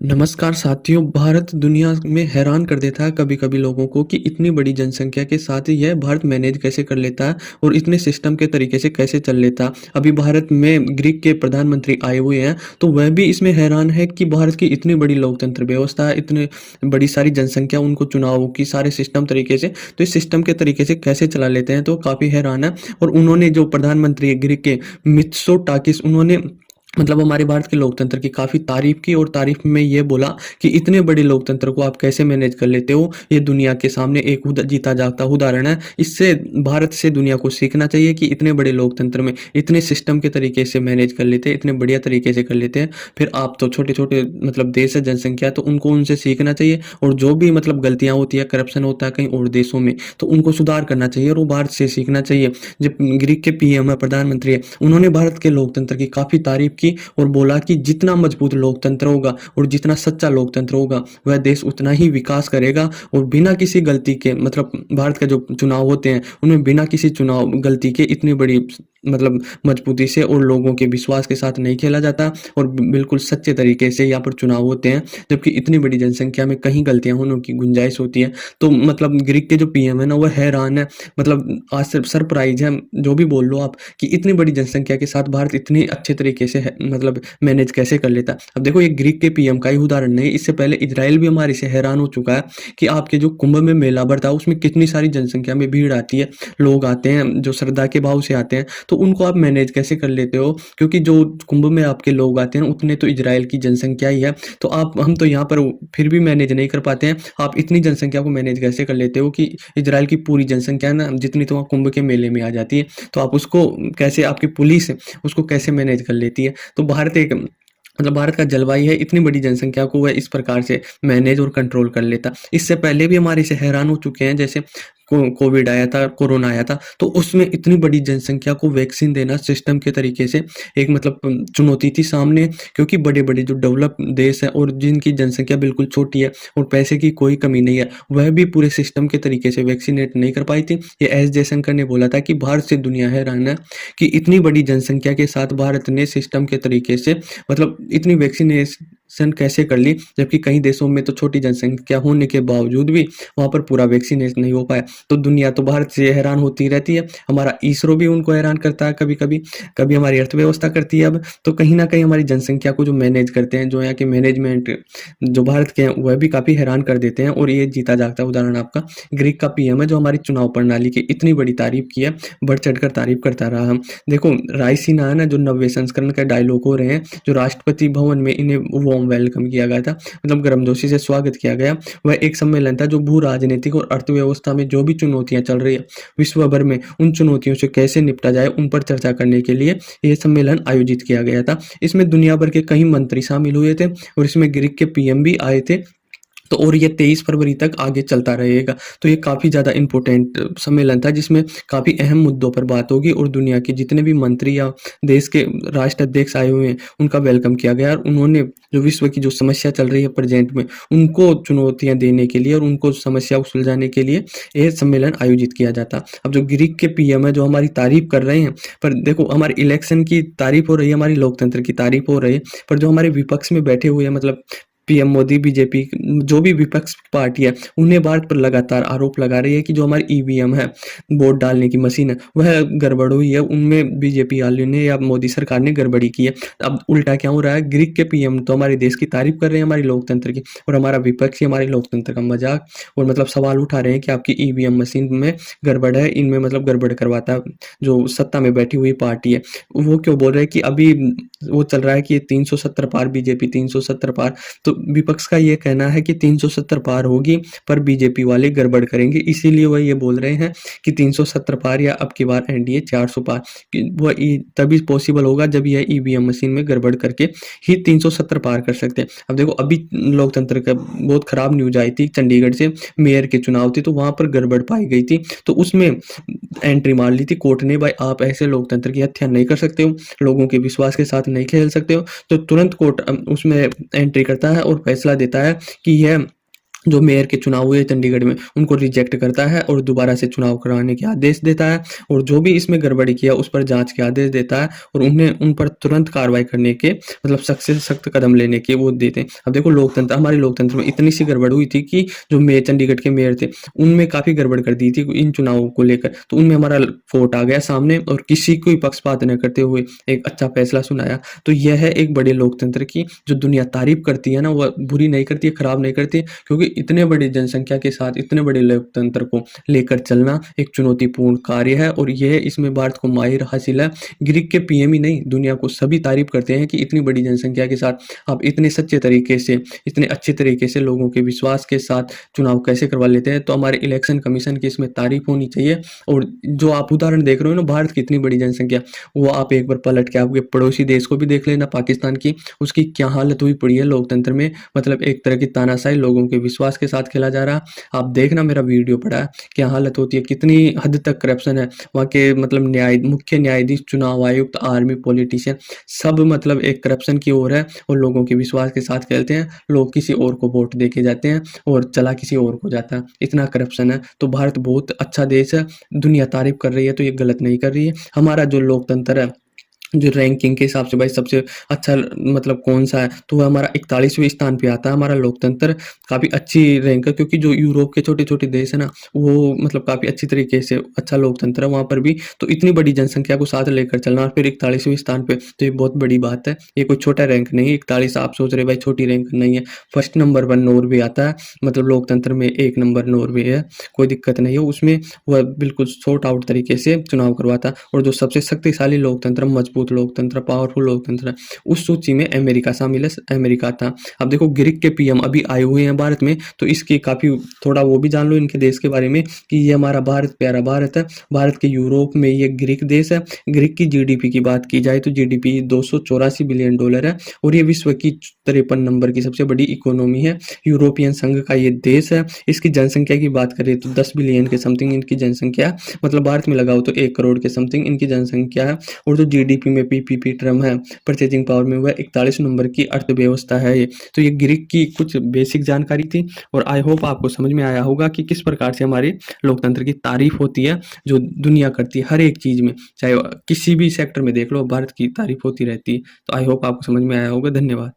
नमस्कार साथियों, भारत दुनिया में हैरान कर देता है कभी-कभी लोगों को कि इतनी बड़ी जनसंख्या के साथ यह भारत मैनेज कैसे कर लेता है और इतने सिस्टम के तरीके से कैसे चल लेता है। अभी भारत में ग्रीक के प्रधानमंत्री आए हुए हैं, तो वह भी इसमें हैरान है कि भारत की इतनी बड़ी लोकतंत्र व्यवस्था है, इतनी बड़ी सारी जनसंख्या, उनको चुनावों की सारे सिस्टम तरीके से, तो इस सिस्टम के तरीके से कैसे चला लेते हैं, तो काफ़ी हैरान है। और उन्होंने जो प्रधानमंत्री है ग्रीक के मित्सोटाकिस, उन्होंने मतलब हमारे भारत के लोकतंत्र की काफ़ी तारीफ़ की और तारीफ़ में ये बोला कि इतने बड़े लोकतंत्र को आप कैसे मैनेज कर लेते हो? ये दुनिया के सामने एक जीता जागता उदाहरण है। इससे भारत से दुनिया को सीखना चाहिए कि इतने बड़े लोकतंत्र में इतने सिस्टम के तरीके से मैनेज कर लेते हैं, इतने बढ़िया तरीके से कर लेते हैं। फिर आप तो छोटे-छोटे मतलब देश है, जनसंख्या, तो उनको उनसे सीखना चाहिए और जो भी मतलब गलतियाँ होती है, करप्शन होता है कहीं और देशों में, तो उनको सुधार करना चाहिए और वो भारत से सीखना चाहिए। जब ग्रीक के पीएम है, प्रधानमंत्री है, उन्होंने भारत के लोकतंत्र की काफ़ी तारीफ़ की और बोला कि जितना मजबूत लोकतंत्र होगा और जितना सच्चा लोकतंत्र होगा, वह देश उतना ही विकास करेगा और बिना किसी गलती के मतलब भारत का जो चुनाव होते हैं, उनमें बिना किसी चुनाव गलती के इतनी बड़ी मतलब मजबूती से और लोगों के विश्वास के साथ नहीं खेला जाता और बिल्कुल सच्चे तरीके से यहाँ पर चुनाव होते हैं, जबकि इतनी बड़ी जनसंख्या में कहीं गलतियाँ होने की गुंजाइश होती है। तो मतलब ग्रीक के जो पीएम है ना, वह हैरान है, मतलब आज सरप्राइज़ है, जो भी बोल लो आप, कि इतनी बड़ी जनसंख्या के साथ भारत इतने अच्छे तरीके से है मतलब मैनेज कैसे कर लेता है। अब देखो, ये ग्रीक के पीएम का ही उदाहरण नहीं, इससे पहले इज़राइल भी हमारे से हैरान हो चुका है कि आपके जो कुंभ में मेला भरता है, उसमें कितनी सारी जनसंख्या में भीड़ आती है, लोग आते हैं जो श्रद्धा के भाव से आते हैं, तो उनको आप मैनेज कैसे कर लेते हो? क्योंकि जो कुंभ में आपके लोग आते हैं, उतने तो इज़राइल की जनसंख्या ही है, तो आप हम तो यहाँ पर फिर भी मैनेज नहीं कर पाते हैं। आप इतनी जनसंख्या को मैनेज कैसे कर लेते हो कि इज़राइल की पूरी जनसंख्या ना जितनी तो वहाँ कुंभ के मेले में आ जाती है, तो आप उसको कैसे, आपकी पुलिस उसको कैसे मैनेज कर लेती है? तो भारत एक मतलब भारत का जलवायु है, इतनी बड़ी जनसंख्या को वह इस प्रकार से मैनेज और कंट्रोल कर लेता। इससे पहले भी हमारे से हैरान हो चुके हैं, जैसे कोविड आया था, कोरोना आया था, तो उसमें इतनी बड़ी जनसंख्या को वैक्सीन देना सिस्टम के तरीके से एक मतलब चुनौती थी सामने, क्योंकि बड़े-बड़े जो डेवलप देश हैं और जिनकी जनसंख्या बिल्कुल छोटी है और पैसे की कोई कमी नहीं है, वह भी पूरे सिस्टम के तरीके से वैक्सीनेट नहीं कर पाई थी। ये एस जयशंकर ने बोला था कि भारत से दुनिया हैरान है कि इतनी बड़ी जनसंख्या के साथ भारत ने सिस्टम के तरीके से मतलब इतनी वैक्सीनेशन कैसे कर ली, जबकि कई देशों में तो छोटी जनसंख्या होने के बावजूद भी वहाँ पर पूरा वैक्सीनेशन नहीं हो पाया। तो दुनिया तो भारत से हैरान होती रहती है। हमारा इसरो भी उनको हैरान करता है कभी-कभी, कभी हमारी अर्थव्यवस्था करती है अब। तो कहीं न कहीं हमारी जनसंख्या को जो मैनेज करते हैं, जो यहाँ के मैनेजमेंट जो भारत के हैं, वह भी काफ़ी हैरान कर देते हैं। और ये जीता जागता उदाहरण आपका ग्रीक का पीएम है, जो हमारी चुनाव प्रणाली की इतनी बड़ी तारीफ़ की है, बढ़-चढ़ कर तारीफ़ करता रहा। हम देखो, रायसीना है ना, जो 90वें संस्करण का डायलॉग हो रहे हैं, जो राष्ट्रपति भवन में इन्हें वार्म वेलकम किया गया था, मतलब गर्मजोशी से स्वागत किया गया। वह एक सम्मेलन था जो भू-राजनीतिक और अर्थव्यवस्था में जो भी चुनौतियाँ चल रही है विश्व भर में, उन चुनौतियों से कैसे निपटा जाए, उन पर चर्चा करने के लिए ये सम्मेलन आयोजित किया गया था। इसमें दुनिया भर के कई मंत्री शामिल हुए थे और इसमें ग्रीक के पीएम भी आए थे। तो और ये 23 फरवरी तक आगे चलता रहेगा। तो ये काफ़ी ज़्यादा इम्पोर्टेंट सम्मेलन था, जिसमें काफ़ी अहम मुद्दों पर बात होगी और दुनिया के जितने भी मंत्री या देश के राष्ट्राध्यक्ष आए हुए हैं, उनका वेलकम किया गया और उन्होंने जो विश्व की जो समस्या चल रही है प्रेज़ेंट में, उनको चुनौतियाँ देने के लिए और उनको समस्या को सुलझाने के लिए ये सम्मेलन आयोजित किया जाता। अब जो ग्रीक के पीएम है, जो हमारी तारीफ़ कर रहे हैं, पर देखो, हमारे इलेक्शन की तारीफ़ हो रही है, हमारी लोकतंत्र की तारीफ़ हो रही है, पर जो हमारे विपक्ष में बैठे हुए हैं, मतलब पीएम मोदी, बीजेपी, जो भी विपक्ष पार्टी है, उन्हें भारत पर लगातार आरोप लगा रही है कि जो हमारी ईवीएम है, वोट डालने की मशीन है, वह गड़बड़ हुई है, उनमें बीजेपी वालों ने या मोदी सरकार ने गड़बड़ी की है। अब उल्टा क्या हो रहा है, ग्रीक के पीएम तो हमारे देश की तारीफ कर रहे हैं, हमारी लोकतंत्र की, और हमारा विपक्ष ही हमारे लोकतंत्र का मजाक और मतलब सवाल उठा रहे हैं कि आपकी ईवीएम मशीन में गड़बड़ है, इनमें मतलब गड़बड़ करवाता है जो सत्ता में बैठी हुई पार्टी है। वो क्यों बोल रहे हैं कि अभी वो चल रहा है कि 370 पार, बीजेपी 370 पार, तो विपक्ष का ये कहना है कि 370 पार होगी, पर बीजेपी वाले गड़बड़ करेंगे, इसीलिए वह ये बोल रहे हैं कि 370 पार या अब की बार एनडीए 400 पार। वह तभी पॉसिबल होगा जब यह ईवीएम मशीन में गड़बड़ करके ही 370 पार कर सकते हैं। अब देखो, अभी लोकतंत्र का बहुत खराब न्यूज आई थी, चंडीगढ़ से मेयर के चुनाव थे, तो वहां पर गड़बड़ पाई गई थी, तो उसमें एंट्री मार ली थी कोर्ट ने, भाई आप ऐसे लोकतंत्र की हत्या नहीं कर सकते हो, लोगों के विश्वास के साथ नहीं खेल सकते हो। तो तुरंत कोर्ट उसमें एंट्री करता है और फैसला देता है कि यह जो मेयर के चुनाव हुए चंडीगढ़ में, उनको रिजेक्ट करता है और दोबारा से चुनाव करवाने के आदेश देता है और जो भी इसमें गड़बड़ी किया उस पर जाँच के आदेश देता है और उन्हें उन पर तुरंत कार्रवाई करने के मतलब सख्त से सख्त कदम लेने के वो देते हैं। अब देखो लोकतंत्र हमारे लोकतंत्र में इतनी सी गड़बड़ हुई थी कि जो मेयर चंडीगढ़ के मेयर थे, उनमें काफ़ी गड़बड़ कर दी थी इन चुनावों को लेकर। तो उनमें हमारा वोट आ गया सामने और किसी को भी पक्षपात न करते हुए एक अच्छा फैसला सुनाया। तो यह है एक बड़े लोकतंत्र की जो दुनिया तारीफ़ करती है ना, वह बुरी नहीं करती है, खराब नहीं करती है, क्योंकि इतने बड़ी जनसंख्या के साथ इतने बड़े लोकतंत्र को लेकर चलना एक चुनौतीपूर्ण कार्य है और यह इसमें भारत को माहिर हासिल है। ग्रीक के पीएम ही नहीं, दुनिया को सभी तारीफ़ करते हैं कि इतनी बड़ी जनसंख्या के साथ आप इतने सच्चे तरीके से, इतने अच्छे तरीके से लोगों के विश्वास के साथ चुनाव कैसे करवा लेते हैं। तो हमारे इलेक्शन कमीशन की इसमें तारीफ़ होनी चाहिए और जो आप उदाहरण देख रहे हो ना भारत की इतनी बड़ी जनसंख्या, वो आप एक बार पलट के आपके पड़ोसी देश को भी देख लेना पाकिस्तान की, उसकी क्या हालत हुई पड़ी है लोकतंत्र में। मतलब एक तरह की तानाशाही लोगों के विश्वास के साथ खेला जा रहा। आप देखना मेरा वीडियो पड़ा है, क्या हालत होती है, कितनी हद तक करप्शन है। वहाँ के मतलब मुख्य न्यायाधीश, चुनाव आयुक्त, आर्मी, पॉलिटिशियन सब मतलब एक करप्शन की ओर है और लोगों के विश्वास के साथ खेलते हैं। लोग किसी और को वोट दे के जाते हैं और चला किसी और को जाता है। इतना करप्शन है। तो भारत बहुत अच्छा देश है, दुनिया तारीफ़ कर रही है तो ये गलत नहीं कर रही है। हमारा जो लोकतंत्र है, जो रैंकिंग के हिसाब से भाई सबसे अच्छा मतलब कौन-सा है, तो वो हमारा 41वें स्थान पे आता है हमारा लोकतंत्र। काफ़ी अच्छी रैंक है क्योंकि जो यूरोप के छोटे-छोटे देश हैं ना, वो मतलब काफ़ी अच्छी तरीके से अच्छा लोकतंत्र है वहाँ पर भी। तो इतनी बड़ी जनसंख्या को साथ लेकर चलना और फिर 41वें स्थान पे, तो ये बहुत बड़ी बात है। ये कोई छोटा रैंक नहीं है, 41 आप सोच रहे हैं भाई छोटी रैंक नहीं है। फर्स्ट नंबर पर नॉर्वे आता है, मतलब लोकतंत्र में 1 नंबर नॉर्वे है, कोई दिक्कत नहीं है उसमें। वह बिल्कुल सॉर्ट आउट तरीके से चुनाव करवाता है और जो सबसे शक्तिशाली लोकतंत्र, मजबूत लोकतंत्र, पावरफुल लोकतंत्र, उस सूची में अमेरिका शामिल है, अमेरिका था। अब देखो ग्रीक के पीएम अभी आए हुए हैं भारत में, तो इसकी काफ़ी थोड़ा वो भी जान लो इनके देश के बारे में कि ये हमारा भारत प्यारा भारत है। भारत के यूरोप में ये ग्रीक देश है। ग्रीक की जीडीपी की बात की जाए तो जीडीपी $284 बिलियन है और ये विश्व की 53 नंबर की सबसे बड़ी इकोनॉमी है। यूरोपियन संघ का ये देश है। इसकी जनसंख्या की बात करें तो 10 बिलियन के समथिंग इनकी जनसंख्या, मतलब भारत में लगाओ तो 1 करोड़ के समथिंग इनकी जनसंख्या है और जो जीडीपी में पीपीपी टर्म है, परचेजिंग पावर में, वह 41 नंबर की अर्थव्यवस्था है ये। तो ये ग्रीक की कुछ बेसिक जानकारी थी और आई होप आपको समझ में आया होगा कि किस प्रकार से हमारे लोकतंत्र की तारीफ होती है, जो दुनिया करती है हर एक चीज़ में, चाहे किसी भी सेक्टर में देख लो भारत की तारीफ होती रहती है। तो आई होप आपको समझ में आया होगा। धन्यवाद।